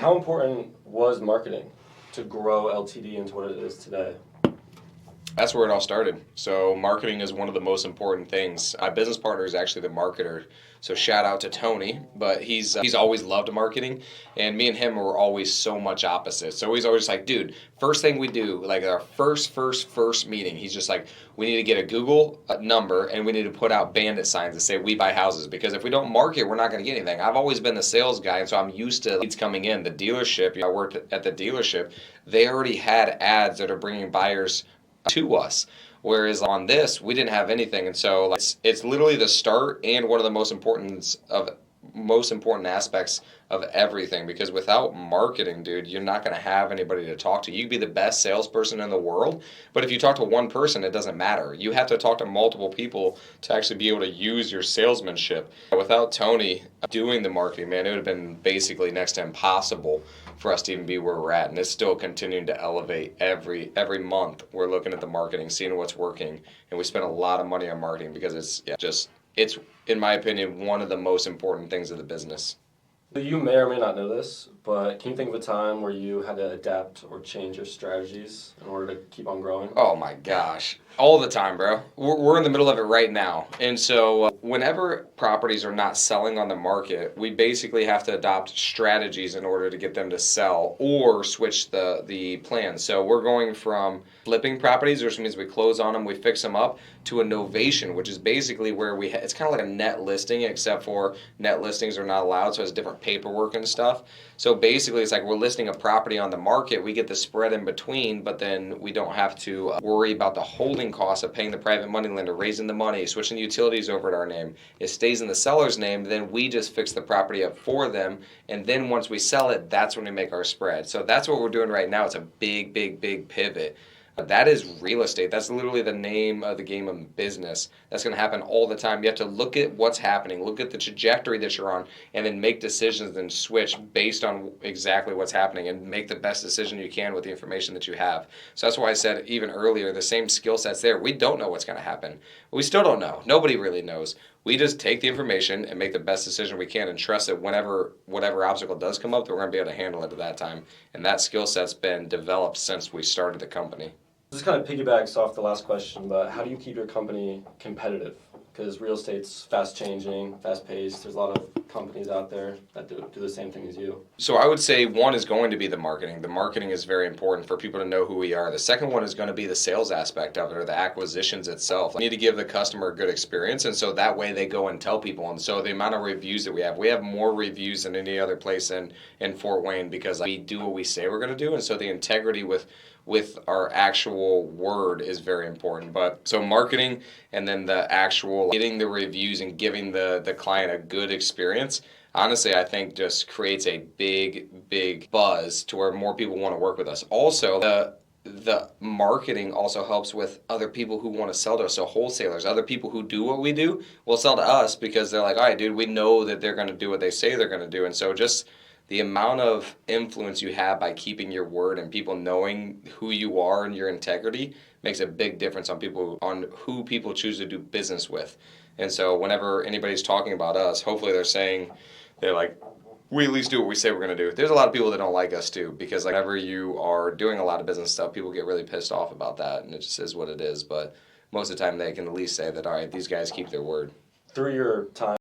How important was marketing to grow LTD into what it is today? That's where it all started. So marketing is one of the most important things. My business partner is actually the marketer. So shout out to Tony, but he's always loved marketing, and me and him were always so much opposite. So he's always like, dude, first thing we do, like our first meeting, he's just like, we need to get a Google number and we need to put out bandit signs that say we buy houses, because if we don't market, we're not going to get anything. I've always been the sales guy, and so I'm used to leads coming in. The dealership, I worked at the dealership, they already had ads that are bringing buyers to us. Whereas on this, we didn't have anything, and so like, it's literally the start and one of the most important aspects of everything. Because without marketing, dude, you're not going to have anybody to talk to. You could be the best salesperson in the world, but if you talk to one person, it doesn't matter. You have to talk to multiple people to actually be able to use your salesmanship. Without Tony doing the marketing, man, it would have been basically next to impossible for us to even be where we're at, and it's still continuing to elevate every month. We're looking at the marketing, seeing what's working, and we spend a lot of money on marketing because it's in my opinion one of the most important things of the business. You may or may not know this, but can you think of a time where you had to adapt or change your strategies in order to keep on growing? Oh my gosh. All the time, bro. We're in the middle of it right now. And so whenever properties are not selling on the market, we basically have to adopt strategies in order to get them to sell or switch the plan. So we're going from flipping properties, which means we close on them, we fix them up, to a novation, which is basically where it's kind of like a net listing, except for net listings are not allowed, so it's different paperwork and stuff. So basically it's like we're listing a property on the market, we get the spread in between, but then we don't have to worry about the holding costs of paying the private money lender, raising the money, switching the utilities over to our name. It stays in the seller's name, then we just fix the property up for them, and then once we sell it, that's when we make our spread. So that's what we're doing right now. It's a big pivot. That is real estate. That's literally the name of the game of business. That's going to happen all the time. You have to look at what's happening, look at the trajectory that you're on, and then make decisions and switch based on exactly what's happening and make the best decision you can with the information that you have. So that's why I said even earlier, the same skill set's there. We don't know what's going to happen. We still don't know. Nobody really knows. We just take the information and make the best decision we can and trust that whatever obstacle does come up, that we're going to be able to handle it at that time. And that skill set's been developed since we started the company. This kind of piggybacks off the last question, but how do you keep your company competitive? Because real estate's fast changing, fast paced. There's a lot of companies out there that do the same thing as you. So I would say one is going to be the marketing. The marketing is very important for people to know who we are. The second one is going to be the sales aspect of it, or the acquisitions itself. We need to give the customer a good experience, and so that way they go and tell people. And so the amount of reviews that we have more reviews than any other place in Fort Wayne, because we do what we say we're going to do, and so the integrity with our actual word is very important. But so marketing, and then the actual getting the reviews and giving the client a good experience, honestly, I think just creates a big buzz to where more people want to work with us. Also, the marketing also helps with other people who want to sell to us. So wholesalers, other people who do what we do, will sell to us because they're like, all right, dude, we know that they're going to do what they say they're going to do. And so just the amount of influence you have by keeping your word and people knowing who you are and your integrity makes a big difference on who people choose to do business with. And so whenever anybody's talking about us, hopefully they're like, we at least do what we say we're going to do. There's a lot of people that don't like us too, because like whenever you are doing a lot of business stuff, people get really pissed off about that, and it just is what it is. But most of the time they can at least say that, all right, these guys keep their word. Through your time